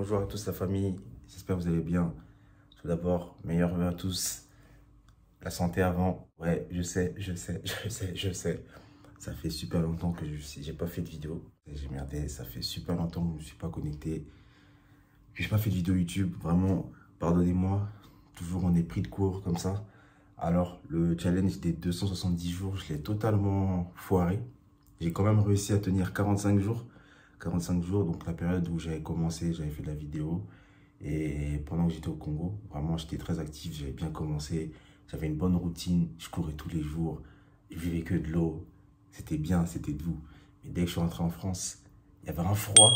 Bonjour à tous la famille, j'espère que vous allez bien. Tout d'abord, meilleurs vœux à tous. La santé avant. Ouais, je sais. Ça fait super longtemps que j'ai pas fait de vidéo. J'ai merdé, ça fait super longtemps que je ne me suis pas connecté. J'ai pas fait de vidéo YouTube, vraiment, pardonnez-moi. Toujours on est pris de court comme ça. Alors, le challenge des 270 jours, je l'ai totalement foiré. J'ai quand même réussi à tenir 45 jours. 45 jours, donc la période où j'avais commencé, j'avais fait de la vidéo. Et pendant que j'étais au Congo, vraiment, j'étais très actif, j'avais bien commencé. J'avais une bonne routine, je courais tous les jours. Je vivais que de l'eau. C'était bien, c'était doux. Mais dès que je suis rentré en France, il y avait un froid.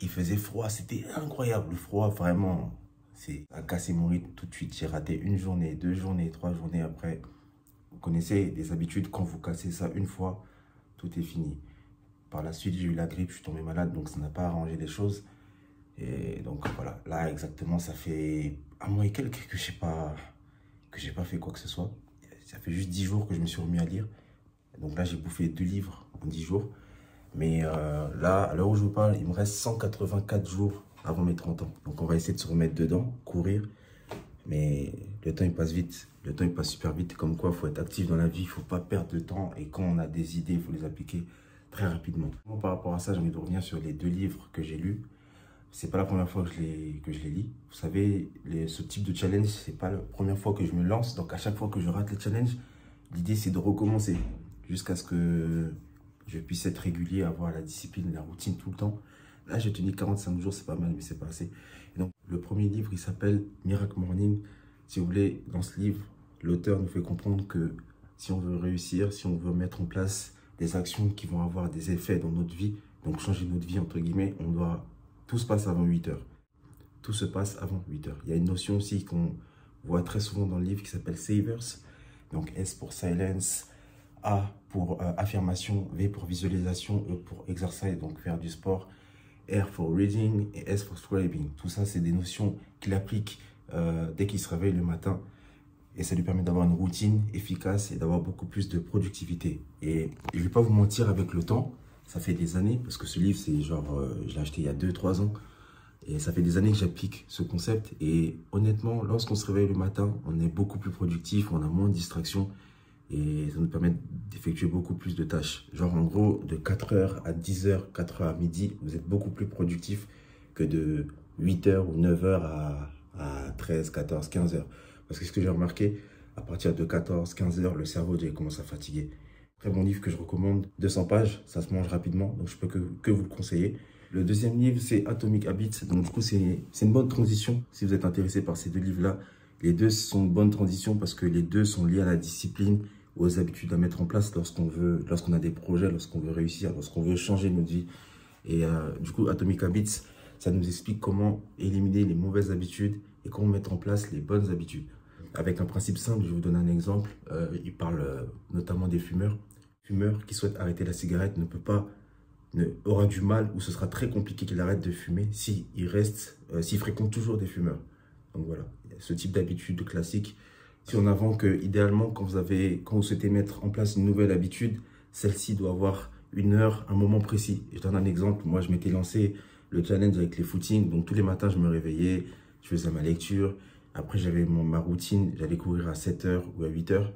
Il faisait froid, c'était incroyable. Le froid, vraiment, c'est a cassé mon rythme tout de suite. J'ai raté une journée, 2 journées, 3 journées après. Vous connaissez des habitudes, quand vous cassez ça une fois, tout est fini. Par la suite, j'ai eu la grippe, je suis tombé malade, donc ça n'a pas arrangé les choses. Et donc voilà, là exactement, ça fait un mois et quelques que j'ai pas fait quoi que ce soit. Ça fait juste 10 jours que je me suis remis à lire. Donc là, j'ai bouffé 2 livres en 10 jours. Mais là, à l'heure où je vous parle, il me reste 184 jours avant mes 30 ans. Donc on va essayer de se remettre dedans, courir. Mais le temps, il passe vite. Le temps, il passe super vite. Comme quoi, il faut être actif dans la vie, il ne faut pas perdre de temps. Et quand on a des idées, il faut les appliquer très rapidement. Moi, par rapport à ça, j'ai envie de revenir sur les 2 livres que j'ai lus. C'est pas la première fois que je les lis. Vous savez, ce type de challenge, c'est pas la première fois que je me lance. Donc à chaque fois que je rate le challenge, l'idée c'est de recommencer jusqu'à ce que je puisse être régulier, avoir la discipline, la routine tout le temps. Là, j'ai tenu 45 jours, c'est pas mal, mais c'est pas assez. Et donc, le premier livre, il s'appelle Miracle Morning. Si vous voulez, dans ce livre, l'auteur nous fait comprendre que si on veut réussir, si on veut mettre en place des actions qui vont avoir des effets dans notre vie, donc changer notre vie, entre guillemets, tout se passe avant 8 heures. Tout se passe avant 8 heures. Il y a une notion aussi qu'on voit très souvent dans le livre qui s'appelle Savers. Donc S pour Silence, A pour affirmation, V pour visualisation, E pour exercice, donc faire du sport, R pour reading et S pour scribing. Tout ça, c'est des notions qu'il applique dès qu'il se réveille le matin. Et ça lui permet d'avoir une routine efficace et d'avoir beaucoup plus de productivité. Et je ne vais pas vous mentir, avec le temps, ça fait des années, parce que ce livre, c'est genre, je l'ai acheté il y a 2-3 ans. Et ça fait des années que j'applique ce concept. Et honnêtement, lorsqu'on se réveille le matin, on est beaucoup plus productif, on a moins de distractions. Et ça nous permet d'effectuer beaucoup plus de tâches. Genre en gros, de 4h à 10h, 4h à midi, vous êtes beaucoup plus productif que de 8h ou 9h à 13, 14, 15h. Parce que ce que j'ai remarqué, à partir de 14, 15h, le cerveau déjà commence à fatiguer. Très bon livre que je recommande, 200 pages, ça se mange rapidement, donc je peux que vous le conseiller. Le deuxième livre, c'est Atomic Habits, donc du coup, c'est une bonne transition. Si vous êtes intéressé par ces 2 livres-là, les deux sont une bonne transition parce que les deux sont liés à la discipline, aux habitudes à mettre en place lorsqu'on a des projets, lorsqu'on veut réussir, lorsqu'on veut changer notre vie. Et du coup, Atomic Habits, ça nous explique comment éliminer les mauvaises habitudes et comment mettre en place les bonnes habitudes. Avec un principe simple, je vais vous donner un exemple. Il parle notamment des fumeurs. Fumeur qui souhaite arrêter la cigarette aura du mal, ou ce sera très compliqué qu'il arrête de fumer s'il fréquente toujours des fumeurs. Donc voilà, ce type d'habitude classique. Si on avance que idéalement, quand vous souhaitez mettre en place une nouvelle habitude, celle-ci doit avoir une heure, un moment précis. Je donne un exemple. Moi, je m'étais lancé le challenge avec les footings. Donc tous les matins, je me réveillais, je faisais ma lecture. Après, j'avais ma routine, j'allais courir à 7h ou à 8h.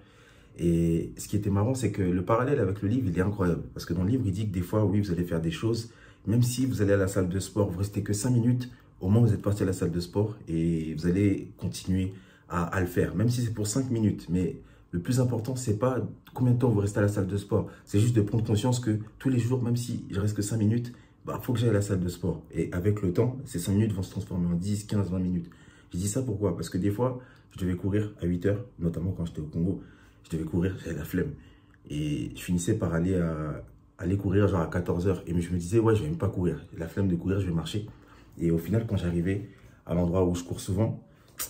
Et ce qui était marrant, c'est que le parallèle avec le livre, il est incroyable. Parce que dans le livre, il dit que des fois, oui, vous allez faire des choses. Même si vous allez à la salle de sport, vous restez que 5 minutes, au moins vous êtes parti à la salle de sport et vous allez continuer à le faire. Même si c'est pour 5 minutes. Mais le plus important, c'est pas combien de temps vous restez à la salle de sport. C'est juste de prendre conscience que tous les jours, même si je reste que 5 minutes, faut que j'aille à la salle de sport. Et avec le temps, ces 5 minutes vont se transformer en 10, 15, 20 minutes. Je dis ça pourquoi? Parce que des fois, je devais courir à 8 heures, notamment quand j'étais au Congo. Je devais courir, j'avais la flemme. Et je finissais par aller courir genre à 14 heures. Et je me disais, ouais, je vais même pas courir. J'ai la flemme de courir, je vais marcher. Et au final, quand j'arrivais à l'endroit où je cours souvent,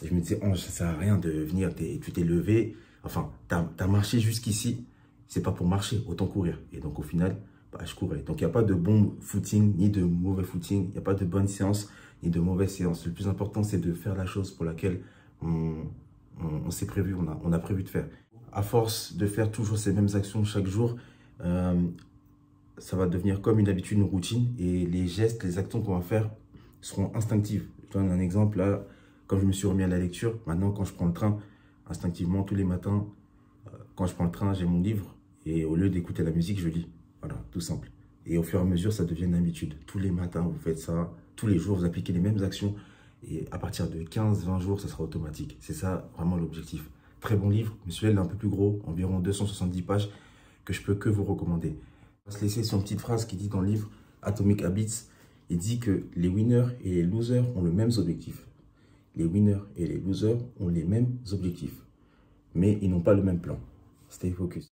je me disais, oh, ça sert à rien de venir, tu t'es levé. Enfin, t'as marché jusqu'ici, c'est pas pour marcher, autant courir. Et donc au final, je courais. Donc il n'y a pas de bon footing, ni de mauvais footing. Il n'y a pas de bonne séance, ni de mauvaise séance. Le plus important, c'est de faire la chose pour laquelle on s'est prévu, on a prévu de faire. À force de faire toujours ces mêmes actions chaque jour, ça va devenir comme une habitude, une routine. Et les gestes, les actions qu'on va faire seront instinctives. Je donne un exemple là, quand je me suis remis à la lecture, maintenant quand je prends le train, instinctivement tous les matins, quand je prends le train, j'ai mon livre et au lieu d'écouter la musique, je lis. Voilà, tout simple. Et au fur et à mesure, ça devient une habitude. Tous les matins, vous faites ça, tous les jours, vous appliquez les mêmes actions et à partir de 15-20 jours, ça sera automatique. C'est ça vraiment l'objectif. Très bon livre, mais celui-là il est un peu plus gros, environ 270 pages, que je peux que vous recommander. On va se laisser sur une petite phrase qui dit dans le livre Atomic Habits. Il dit que les winners et les losers ont le même objectif. Les winners et les losers ont les mêmes objectifs, mais ils n'ont pas le même plan. Stay focus.